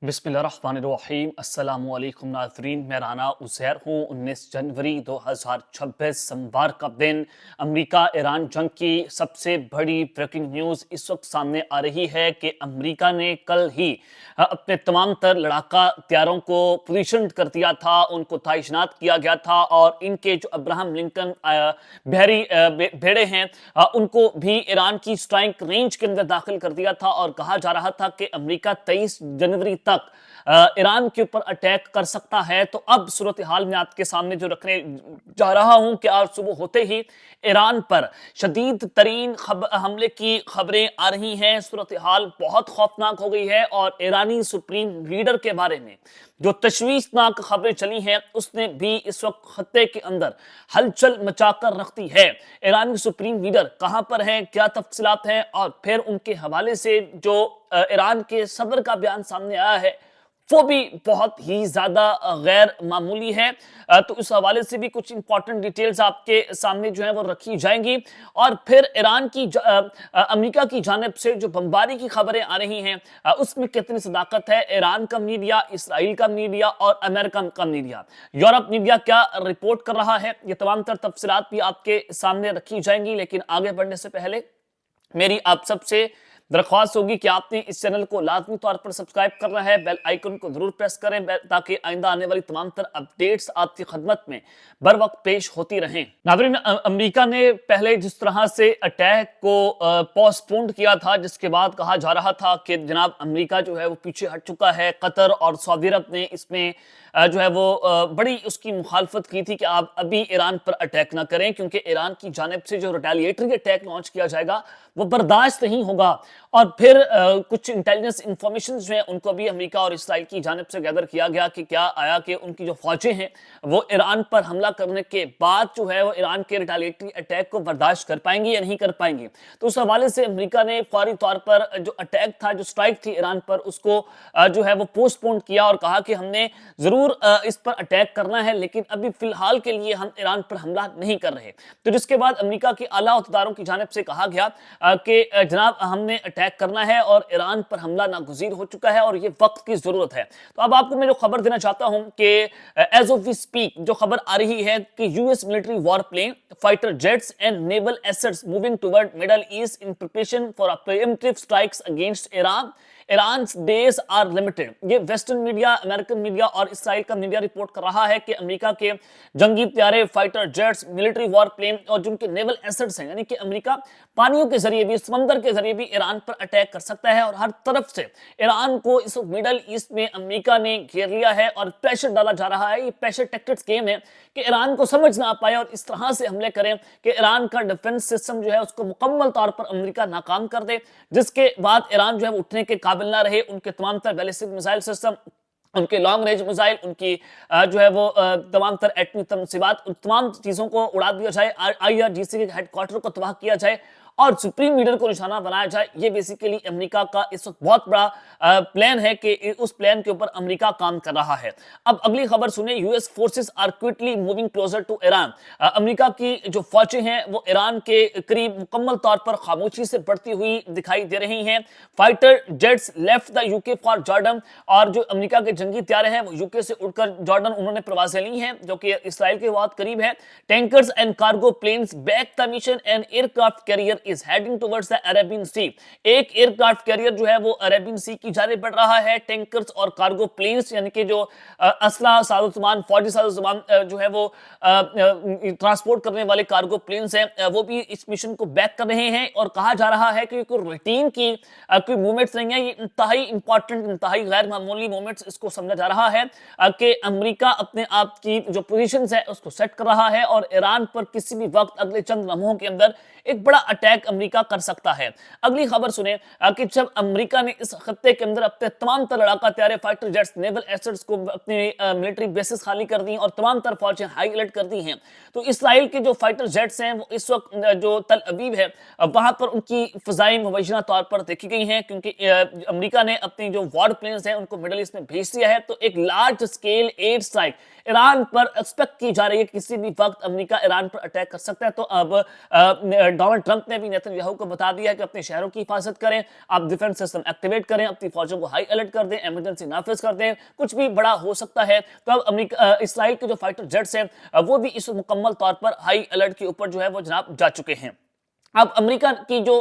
बिस्मिल्लाहिर्रहमानिर्रहीम। अस्सलाम वालेकुम नाज़रीन, मैं राना उज़ैर हूँ। 19 जनवरी 2026 सोमवार का दिन अमेरिका ईरान जंग की सबसे बड़ी ब्रेकिंग न्यूज़ इस वक्त सामने आ रही है कि अमेरिका ने कल ही अपने तमाम तर लड़ाका हथियारों को पोजीशन कर दिया था, उनको तैनात किया गया था और इनके जो अब्राहम लिंकन बहरी भेड़े हैं उनको भी ईरान की स्ट्राइक रेंज के अंदर दाखिल कर दिया था और कहा जा रहा था कि अमेरिका 23 जनवरी तक ईरान के ऊपर अटैक कर सकता है। तो अब सूरत हाल में आपके सामने जो रखने जा रहा हूं कि आज सुबह होते ही ईरान पर शदीद तरीन हमले की खबरें आ रही हैं। सूरत हाल बहुत खौफनाक हो गई है और ईरानी सुप्रीम लीडर के बारे में जो तशवीशनाक खबरें चली हैं उसने भी इस वक्त खत्ते के अंदर हलचल मचाकर रखती है। ईरानी सुप्रीम लीडर कहां पर हैं, क्या तफसीलात हैं और फिर उनके हवाले से जो ईरान के सदर का बयान सामने आया है वो भी बहुत ही ज्यादा गैर मामूली है। तो इस हवाले से भी कुछ इंपॉर्टेंट डिटेल्स आपके सामने जो है वो रखी जाएंगी और फिर ईरान की अमेरिका की जानिब से जो बमबारी की खबरें आ रही हैं उसमें कितनी सदाकत है। ईरान का मीडिया, इसराइल का मीडिया और अमेरिका का मीडिया, यूरोप मीडिया क्या रिपोर्ट कर रहा है, ये तमाम तर तफसीलात भी आपके सामने रखी जाएंगी। लेकिन आगे बढ़ने से पहले मेरी आप सबसे दरख्वास्त होगी कि आपने इस चैनल को लाजमी तौर पर सब्सक्राइब करना है, बेल आइकन को जरूर प्रेस करें ताकि आइंदा आने वाली तमाम तर अपडेट्स आपकी खदमत में बर वक्त पेश होती रहें। नाज़रीन, अमेरिका ने पहले जिस तरह से अटैक को पोस्टपोन किया था, जिसके बाद कहा जा रहा था कि जनाब अमेरिका जो है वो पीछे हट चुका है, कतर और सऊदी अरब ने इसमें जो है वो बड़ी उसकी मुखालफत की थी कि आप अभी ईरान पर अटैक ना करें क्योंकि ईरान की जानिब से जो रिटेलिएटरी अटैक लॉन्च किया जाएगा वो बर्दाश्त नहीं होगा। और फिर कुछ इंटेलिजेंस इंफॉर्मेशन जो है उनको भी अमेरिका और इसराइल की जानिब से गैदर किया गया कि क्या आया कि उनकी जो फौजें हैं वो ईरान पर हमला करने के बाद जो है वो ईरान के रिटेलिएटरी अटैक को बर्दाश्त कर पाएंगी या नहीं कर पाएंगी। तो उस हवाले से अमेरिका ने फौरी तौर पर जो अटैक था, जो स्ट्राइक थी ईरान पर, उसको जो है वो पोस्टपोन किया और कहा कि हमने जरूर इस पर अटैक करना है लेकिन अभी फिलहाल के लिए हम ईरान पर हमला नहीं कर रहे। तो जिसके बाद अमेरिका के आला अहदेदारों की जानिब से कहा गया कि जनाब हमने अटैक करना है और ईरान पर हमला नागुज़ीर हो चुका है और ये वक्त की जरूरत है। तो अब आपको मैं जो खबर देना चाहता हूं कि एज ऑफ वी स्पीक जो खबर आ रही है कि US military war plane, fighter jets and naval assets moving toward Middle East in preparation for a preemptive strikes against Iran. Iran's days are limited. ये वेस्टर्न मीडिया, अमेरिकन मीडिया और Israel का media report कर रहा है कि America के जंगी प्यारे, fighter jets, military war plane और जिनके नेवल एसेट्स हैं, यानी कि अमेरिका पानियों के जरिए भी, समंदर के जरिए भी ईरान पर अटैक कर सकता है। और हर तरफ से ईरान को इस मिडल ईस्ट में अमेरिका ने घेर लिया है और प्रेशर डाला जा रहा है। ये प्रेशर टैक्टिक्स गेम है कि ईरान को समझ ना आ पाए और इस तरह से हमले करें कि ईरान का डिफेंस सिस्टम जो है उसको मुकम्मल तौर पर अमेरिका नाकाम कर दे, जिसके बाद ईरान जो है उठने के काबिल ना रहे। उनके तमाम तर बैलिस्टिक मिसाइल सिस्टम, उनके लॉन्ग रेंज मिसाइल, उनकी जो है वो तमाम तर एटमी तमसीबात, उन तमाम चीजों को उड़ा दिया जाए, आईआरजीसी के हेडक्वार्टर को तबाह किया जाए और सुप्रीम लीडर को निशाना बनाया जाए। ये बेसिकली अमेरिका का इस वक्त बहुत बड़ा प्लान है कि उस प्लान के ऊपर अमेरिका काम कर रहा है। अब अगली खबर सुने, US forces are quickly moving closer to Iran. America की जो फौजें हैं वो ईरान के करीब मुकम्मल तौर पर खामोशी से बढ़ती हुई दिखाई दे रही हैं। Fighter jets left the UK for Jordan. और जो अमेरिका के जंगी त्यारे हैं वो यूके से उड़कर जॉर्डन उन्होंने प्रवासें ली हैं, जो कि इसराइल के बहुत करीब है। Tankers and cargo planes back the mission and aircraft carrier is heading towards the Arabian Sea। एक एयरक्राफ्ट कैरियर जो है वो अरेबियन सी की जानिब बढ़ रहा है। टैंकर्स और कार्गो प्लेन्स यानी कि जो असला साजो-सामान, फौजी साजो-सामान जो है वो ट्रांसपोर्ट करने वाले कार्गो प्लेन्स हैं, वो भी इस मिशन को बैक कर रहे हैं। और कहा जा रहा है कि कोई रूटीन की कोई मूवमेंट्स नहीं है, ये इंतहाई इंपॉर्टेंट, इंतहाई गैर मामूली मूवमेंट्स इसको समझा जा रहा है कि अमेरिका अपने आप की जो पोजीशंस है उसको सेट कर रहा है और ईरान पर किसी भी वक्त अगले चंद लम्हों के अंदर एक बड़ा अटैक अमेरिका कर सकता है। अगली खबर सुने कि जब अमेरिका ने इस खत्ते के अंदर अपने तमाम तर लड़ाका तैयारे, फाइटर जेट्स, नेवल एसेट्स को अपने मिलिट्री बेसिस खाली कर दी और तमाम तर फौजें हाई अलर्ट कर दी हैं, तो इसराइल के जो फाइटर जेट्स हैं वो इस वक्त जो तल अवीव है वहां पर उनकी फजाई मुबैना तौर पर देखी गई हैं क्योंकि अमेरिका ने अपनी जो वॉर प्लेन्स हैं उनको मिडल ईस्ट में भेज दिया है। तो एक large scale air strike Iran पर एक्सपेक्ट की जा रही है, किसी भी वक्त अमेरिका ईरान पर अटैक कर सकता है। तो अब डोनाल्ड ट्रंप ने भी नेतन्याहू को बता दिया है कि अपने शहरों की हिफाजत करें, आप डिफेंस सिस्टम एक्टिवेट करें, अपनी फौजों को हाई अलर्ट कर दें, इमरजेंसी नाफिज कर दें, कुछ भी बड़ा हो सकता है। तो अब इसराइल के जो फाइटर जेट्स हैं वो भी इस मुकम्मल तौर पर हाई अलर्ट के ऊपर जो है वो जनाब जा चुके हैं। अब अमेरिका की जो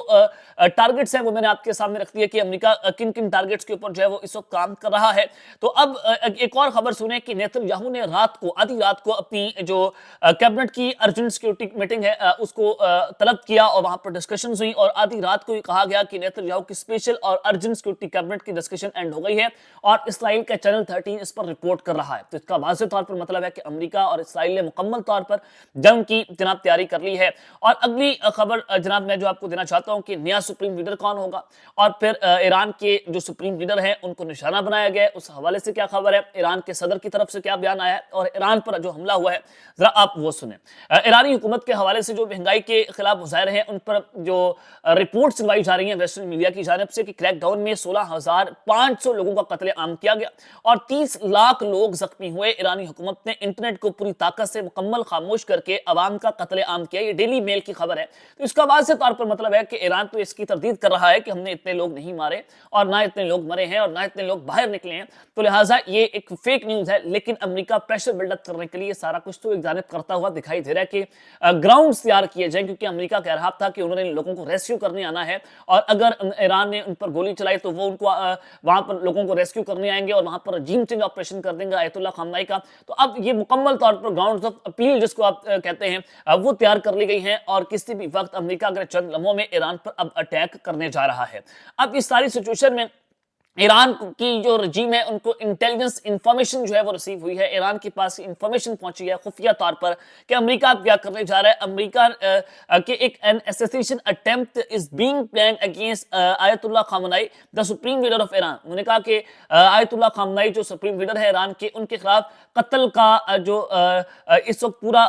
टारगेट्स हैं वो मैंने आपके सामने रख दिया कि अमेरिका किन किन टारगेट्स के ऊपर जो है वो इस वक्त काम कर रहा है। तो अब एक और खबर सुने कि नेतन्याहू ने आधी रात को अपनी जो कैबिनेट की अर्जेंट सिक्योरिटी मीटिंग है उसको तलब किया और वहां पर डिस्कशन हुई और आधी रात को ही कहा गया कि नेतन्याहू की स्पेशल और अर्जेंट सिक्योरिटी कैबिनेट की डिस्कशन एंड हो गई है और इसराइल का चैनल 13 इस पर रिपोर्ट कर रहा है। तो इसका वाज़ेह तौर पर मतलब है कि अमेरिका और इसराइल ने मुकम्मल तौर पर जंग की जनाब तैयारी कर ली है। और अगली खबर जनाब मैं जो आपको देना चाहता हूं कि नया सुप्रीम लीडर कौन होगा और फिर ईरान के जो सुप्रीम लीडर हैं उनको निशाना बनाया गया है, उस हवाले से क्या खबर है, ईरान के सदर की तरफ से क्या बयान आया है और ईरान पर जो हमला हुआ है जरा आप वो सुने। ईरानी हुकूमत के हवाले से जो महंगाई के खिलाफ मुजाहरे हैं उन पर जो रिपोर्ट सुनवाई जा रही है वेस्टर्न मीडिया की जानिब से कि क्रैकडाउन में 16,500 लोगों का कत्लेआम किया गया और 30 लाख लोग जख्मी हुए। ईरानी हुकूमत ने इंटरनेट को पूरी ताकत से मुकम्मल खामोश करके अवाम का कत्लेआम किया। ये डेली मेल की खबर है। तो इसका वाज़ेह तौर पर मतलब है कि ईरान तो इसकी तरदीद कर रहा है कि हमने इतने लोग नहीं मारे और ना इतने लोग मरे हैं और ना इतने लोग बाहर निकले हैं, तो लिहाजा ये एक फेक न्यूज है। लेकिन अमेरिका प्रेशर बिल्डअप करने के लिए सारा कुछ तो एक जानिब करता हुआ दिखाई दे रहा है कि ग्राउंड तैयार किए जाए, क्योंकि अमेरिका कह रहा था कि उन्होंने लोगों को रेस्क्यू करने आना है और अगर ईरान ने उन पर गोली चलाई तो वो उनको वहां पर लोगों को रेस्क्यू करने आएंगे और वहां पर रजीम चेंज ऑपरेशन कर देंगे आयतुल्लाह खामनाई का। तो अब ये मुकम्मल तौर पर ग्राउंड ऑफ अपील जिसको आप कहते हैं वो तैयार कर ली गई है और किसी भी वक्त अमेरिका अगर चंद लम्हों में ईरान पर अब अटैक करने जा रहा है। अब इस सारी सिचुएशन में ईरान की जो रजीम है उनको इंटेलिजेंस इंफॉर्मेशन जो है वो रिसीव हुई है, ईरान के पास इंफॉर्मेशन पहुंची है खुफिया तौर पर कि अमेरिका क्या करने जा रहा है। अमेरिका के एक an assassination attempt is being planned against Ayatollah Khamenei the supreme leader of Iran. उन्होंने कहा कि आयतुल्लाह खामनाई जो सुप्रीम लीडर है ईरान के, उनके खिलाफ कत्ल का जो इस वक्त पूरा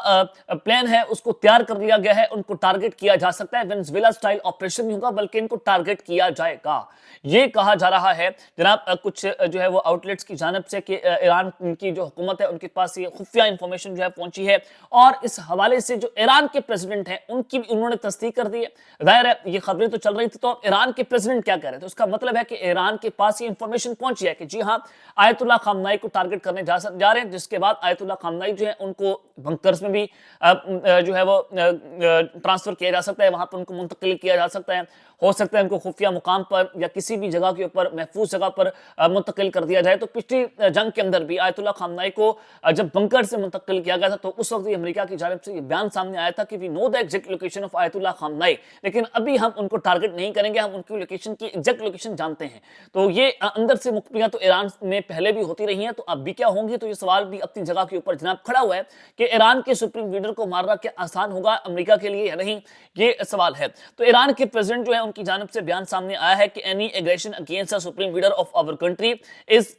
प्लान है उसको तैयार कर लिया गया है। उनको टारगेट किया जा सकता है, वेनेजुएला स्टाइल ऑपरेशन नहीं होगा बल्कि इनको टारगेट किया जाएगा, ये कहा जा रहा है जनाब। कुछ जो है वो आउटलेट्स की जानिब से कि ईरान की जो हुकूमत है उनके पास ये खुफिया इंफॉर्मेशन जो है पहुंची है और इस हवाले से जो ईरान के प्रेसिडेंट हैं उनकी भी उन्होंने तस्दीक कर दी है। जाहिर है ये खबरें तो चल रही थी, तो ईरान के प्रेसिडेंट क्या कह रहे थे, तो उसका मतलब है कि ईरान के पास ये इंफॉर्मेशन पहुंची है कि जी हाँ आयतुल्लाह खामनाई को टारगेट करने जा रहे हैं, जिसके बाद आयतुल्लाह खामनाई जो है उनको बंकर्स में भी जो है वो ट्रांसफर किया जा सकता है, वहां पर उनको मुंतकिल किया जा सकता है, हो सकता है उनको खुफिया मुकाम पर या किसी भी जगह के ऊपर महफूज जगह पर मुंतकिल कर दिया जाए। तो पिछली जंग के अंदर भी आयतुल्लाह खामनाई को जब बंकर से मुंतकिल किया गया था तो उस वक्त अमेरिका की जानिब से ये बयान सामने आया था कि we know the exact location of Ayatollah Khamenei, लेकिन अभी हम उनको टारगेट नहीं करेंगे, हम उनकी लोकेशन की एग्जैक्ट लोकेशन जानते हैं। तो ये अंदर से मुख्तलियां तो ईरान में पहले भी होती रही हैं, तो अब भी क्या होंगी, तो ये सवाल भी अपनी जगह के ऊपर जनाब खड़ा हुआ है कि ईरान के सुप्रीम लीडर को मारना क्या आसान होगा अमेरिका के लिए या नहीं, ये सवाल है। तो ईरान के प्रेसिडेंट जो है उनकी जानिब से बयान सामने आया है कि any aggression against the supreme leader of our country is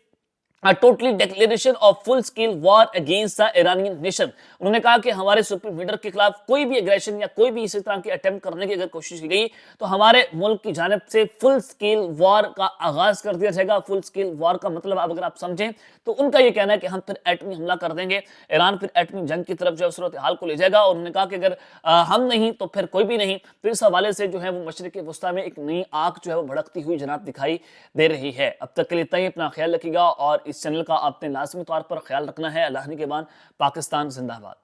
A totally declaration of full-scale war against the Iranian nation। उन्होंने कहा कि हमारे सुप्रीम लीडर के खिलाफ कोई भी एग्रेशन या कोई भी इसी तरह की अटेम्प्ट करने की अगर कोशिश की गई तो हमारे मुल्क की जानिब से फुल स्केल वॉर का आगाज कर दिया जाएगा। फुल स्केल वॉर का मतलब अब अगर आप समझें तो उनका ये कहना है कि हम फिर एटमी हमला कर देंगे, ईरान फिर एटमी जंग की तरफ जो है सूरत हाल को ले जाएगा। और उन्होंने कहा कि अगर हम नहीं तो फिर कोई भी नहीं। तो इस हवाले से जो है वो मशरिक वस्ता में एक नई आग जो है वो भड़कती हुई जनाब दिखाई दे रही है। अब तक के लिए इतना ही, अपना ख्याल रखिएगा और इस चैनल का आपने लाजमी तौर पर ख्याल रखना है। अल्लाह ने के बाद पाकिस्तान जिंदाबाद।